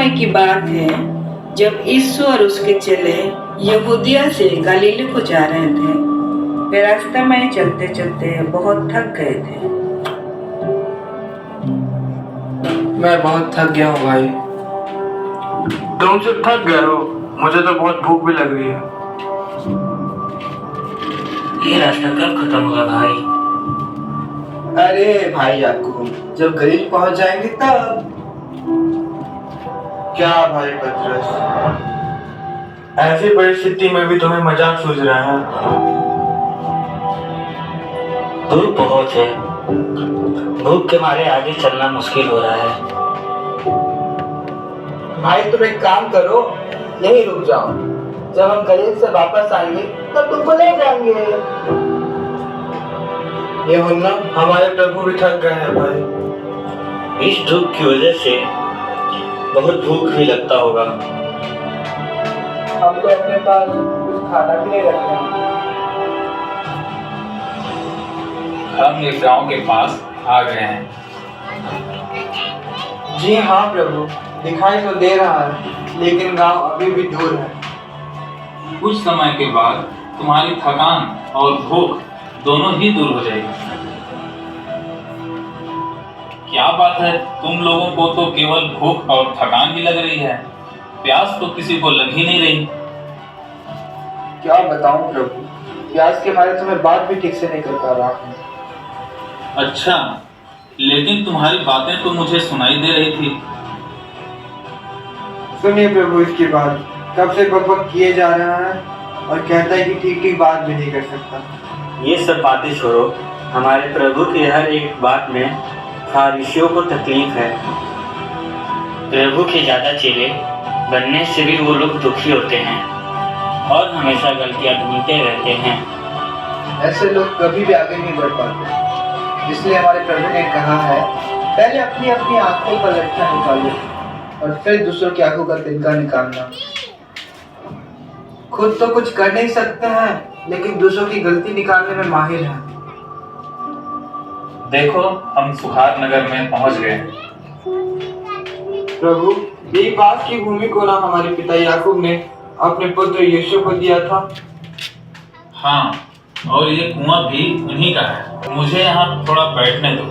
समय की बात है जब यीशु और उसके चेले यहूदिया से गलील को जा रहे थे। वे रास्ते में चलते चलते बहुत थक गए थे। मैं बहुत थक गया हूँ भाई। तुम सिर्फ थक गए हो, मुझे तो बहुत भूख भी लग रही है। ये रास्ता कब खत्म होगा भाई? अरे भाई याकूब, जब गलील पहुंच जाएंगे तब। क्या भाई पतरस, ऐसी परिस्थिति में भी तुम्हें मजाक सूझ रहा है? धूप बहुत है, भूख के मारे आगे चलना मुश्किल हो रहा है। भाई तुम एक काम करो, यहीं रुक जाओ। जब हम गलील से वापस आएंगे तब तुमको ले जाएंगे। यूहन्ना, हमारे प्रभु भी थक गए हैं भाई। इस धूप की वजह से बहुत भूख भी लगता होगा। हम तो अपने पास कुछ खाना भी नहीं रखते हैं। हम एक गांव के पास आ गए हैं। जी हाँ प्रभु, दिखाई तो दे रहा है, लेकिन गांव अभी भी दूर है। कुछ समय के बाद तुम्हारी थकान और भूख दोनों ही दूर हो जाएगी। क्या बात है, तुम लोगों को तो केवल भूख और थकान ही लग रही है, प्यास तो किसी को लग ही नहीं रही। क्या बताऊं प्रभु, प्यास के मारे तो मैं बात भी ठीक से नहीं कर पा रहा हूँ। अच्छा, लेकिन तुम्हारी बातें तो मुझे सुनाई दे रही थी। सुनिए प्रभु, इसकी बात कब से बकबक किए जा रहा है और कहता है कि ठीक ठीक बात भी नहीं कर सकता। ये सब बातें छोड़ो, हमारे प्रभु की हर एक बात में फरीसियों को तकलीफ है। प्रभु के ज्यादा चेले बनने से भी वो लोग दुखी होते हैं और हमेशा गलतियां ढूंढते रहते हैं। ऐसे लोग कभी भी आगे नहीं बढ़ पाते। इसलिए हमारे प्रभु ने कहा है, पहले अपनी अपनी आंखों का लट्ठा निकालो और फिर दूसरों की आंखों का तिनका निकालना। खुद तो कुछ कर नहीं सकते हैं, लेकिन दूसरों की गलती निकालने में माहिर हैं। देखो, हम सुहार नगर में पहुंच गए। प्रभु, यही पास की भूमि को ना हमारे पिता याकूब ने अपने पुत्र यीशु को दिया था। हाँ, और ये कुआं भी उन्हीं का है। मुझे यहाँ थोड़ा बैठने दो।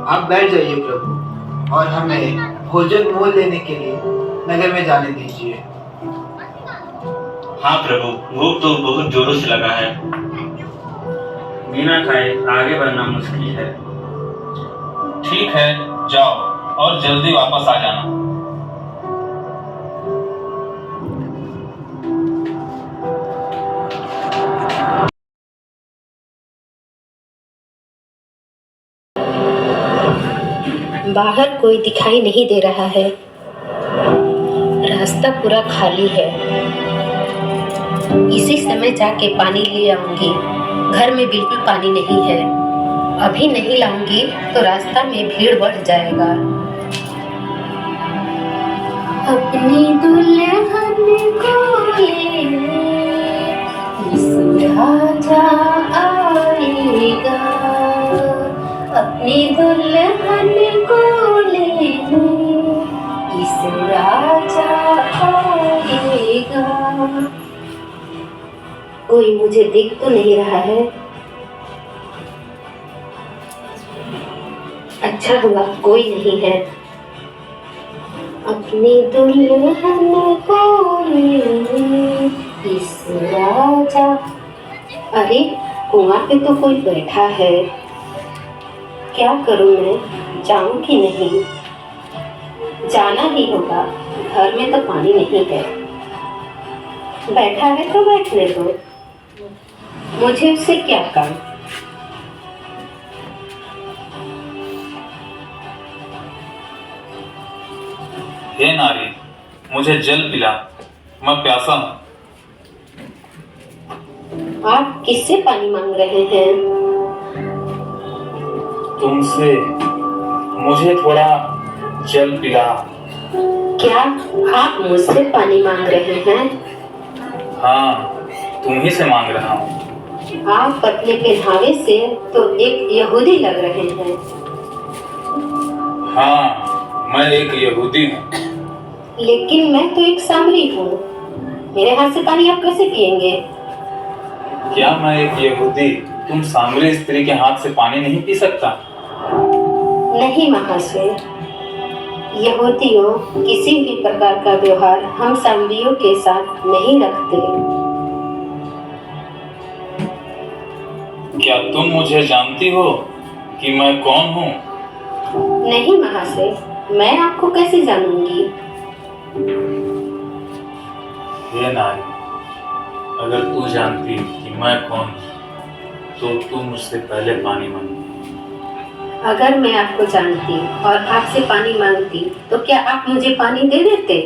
आप बैठ जाइए प्रभु, और हमें भोजन मोल लेने के लिए नगर में जाने दीजिए। हाँ प्रभु, भूख तो बहुत जोरों से लगा है। बिना खाए आगे बढ़ना मुश्किल है। ठीक है, जाओ और जल्दी वापस आ जाना। बाहर कोई दिखाई नहीं दे रहा है। रास्ता पूरा खाली है। इसी समय जाके पानी ले आऊंगी। घर में बिल्कुल पानी नहीं है। अभी नहीं लाऊंगी तो रास्ता में भीड़ बढ़ जाएगा। अपनी दुल्हन को ले यीशु राजा आएगा। अपनी दुल्हन को ले यीशु राजा आएगा। कोई मुझे दिख तो नहीं रहा है। अच्छा हुआ कोई नहीं है। अपनी दुल्हन को ले यीशु राजा। अरे, कुआं पे तो कोई बैठा है। क्या करूं मैं, जाऊं कि नहीं? जाना ही होगा, घर में तो पानी नहीं है। बैठा है तो बैठने दो, मुझे उससे क्या काम। हे नारी, मुझे जल पिला, मैं प्यासा हूँ। आप किससे पानी मांग रहे हैं? तुमसे। मुझे थोड़ा जल पिला। क्या आप मुझसे पानी मांग रहे हैं? हाँ, तुम ही से मांग रहा हूँ। आप पतले पहनावे से तो एक यहूदी लग रहे हैं। हाँ, मैं एक यहूदी हूँ। लेकिन मैं तो एक सामरी हूँ, मेरे हाथ से पानी आप कैसे पिएंगे? क्या मैं एक यहूदी तुम सामरी स्त्री के हाथ से पानी नहीं पी सकता? नहीं महाशय, यहूदियों किसी भी प्रकार का व्यवहार हम सामरियों के साथ नहीं रखते। क्या तुम मुझे जानती हो कि मैं कौन हूँ? नहीं महाशय, मैं आपको कैसे जानूंगी? हे नारी, अगर तू जानती कि मैं कौन हूँ तो तू मुझसे पहले पानी मांग। अगर मैं आपको जानती और आपसे पानी मांगती तो क्या आप मुझे पानी दे देते?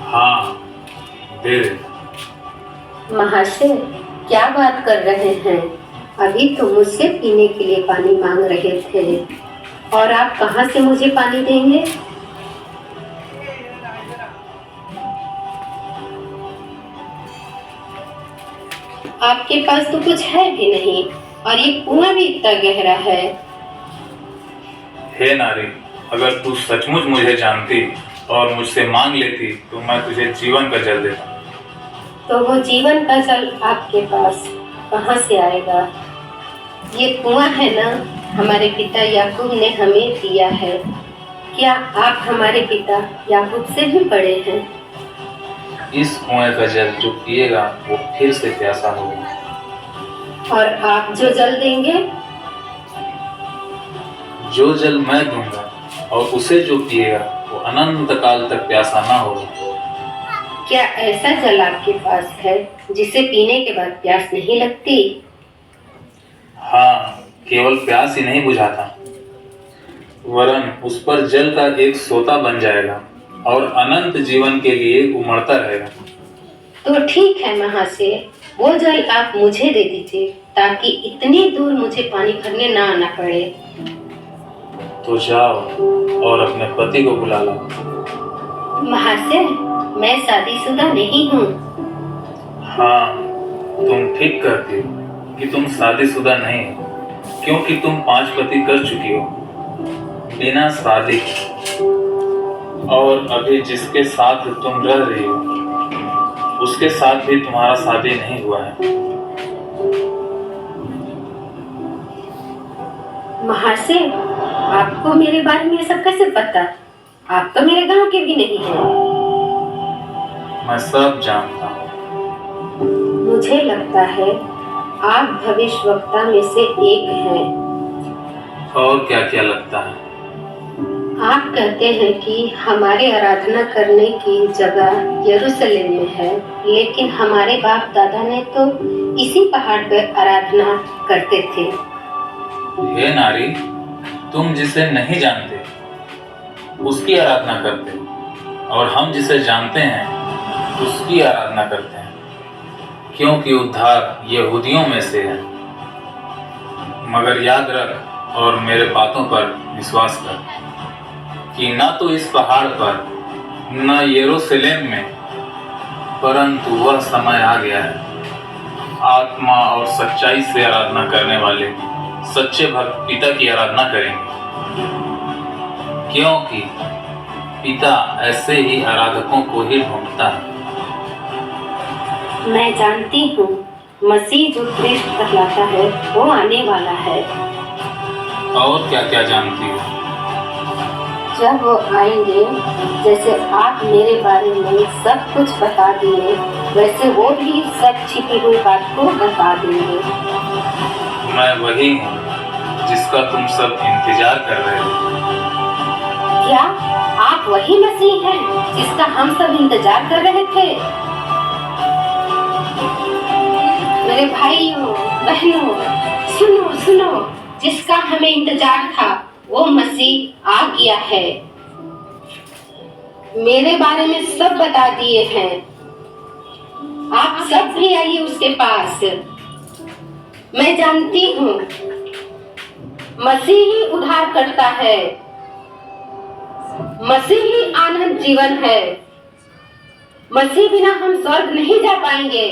हाँ, दे देता। महाशय, क्या बात कर रहे हैं? अभी तो मुझसे पीने के लिए पानी मांग रहे थे और आप कहाँ से मुझे पानी देंगे? आपके पास तो कुछ है भी नहीं और ये कुआं भी इतना गहरा है। हे नारी, अगर तू सचमुच मुझे जानती और मुझसे मांग लेती तो मैं तुझे जीवन का जल देता। तो वो जीवन का जल आपके पास कहाँ से आएगा? ये कुआं है ना, हमारे पिता याकूब ने हमें दिया है। क्या आप हमारे पिता याकूब से भी बड़े हैं? इस कुएं का जल जो पिएगा वो फिर से प्यासा होगा। और आप जो जल देंगे? जो जल मैं दूंगा और उसे जो पिएगा वो अनंत काल तक प्यासा ना होगा। क्या ऐसा जल आपके पास है जिसे पीने के बाद प्यास नहीं लगती? हाँ, केवल प्यास ही नहीं बुझाता, वरन उस पर जल का एक सोता बन जाएगा और अनंत जीवन के लिए उमड़ता रहेगा। तो ठीक है महाशय, वो जल आप मुझे दे दीजिए ताकि इतनी दूर मुझे पानी भरने ना आना पड़े। तो जाओ और अपने पति को बुला लो। महाशय, मैं शादीशुदा नहीं हूँ। हाँ, तुम ठीक कहती हो कि तुम शादीशुदा नहीं हो, क्योंकि तुम 5 पति कर चुकी हो बिना शादी के। और अभी जिसके साथ तुम रह रही हो उसके साथ भी तुम्हारा शादी नहीं हुआ है। महाशय, आपको मेरे बारे में सब कैसे पता? आप तो मेरे गांव के भी नहीं हैं। मैं सब जानता हूँ। मुझे लगता है आप भविष्यवक्ता में से एक हैं। और क्या क्या लगता है? आप कहते हैं कि हमारे आराधना करने की जगह यरूशलेम में है, लेकिन हमारे बाप दादा ने तो इसी पहाड़ पर आराधना करते थे। हे नारी, तुम जिसे नहीं जानते उसकी आराधना करते और हम जिसे जानते हैं उसकी आराधना करते हैं, क्योंकि उद्धार यहूदियों में से है। मगर याद रख और मेरे बातों पर विश्वास कर कि न तो इस पहाड़ पर न यरूशलेम में, परंतु वह समय आ गया है आत्मा और सच्चाई से आराधना करने वाले सच्चे भक्त पिता की आराधना करेंगे, क्योंकि पिता ऐसे ही आराधकों को ही ढूंढता है। मैं जानती हूँ मसीह जो श्रेष्ठ कहलाता है वो आने वाला है। और क्या क्या जानती हो? जब वो आएंगे, जैसे आप मेरे बारे में सब कुछ बता दिए, वैसे वो भी सब छिपी हुई बात को बता देंगे। मैं वही हूँ जिसका तुम सब इंतजार कर रहे हो। क्या आप वही मसीह हैं जिसका हम सब इंतजार कर रहे थे? मेरे भाइयों बहनों, सुनो सुनो, जिसका हमें इंतजार था वो मसीह आ गया है। मेरे बारे में सब बता दिए हैं। आप सब भी आइए उसके पास। मैं जानती हूँ मसीह ही उद्धार करता है, मसीह ही आनंद जीवन है। मसीह बिना हम स्वर्ग नहीं जा पाएंगे।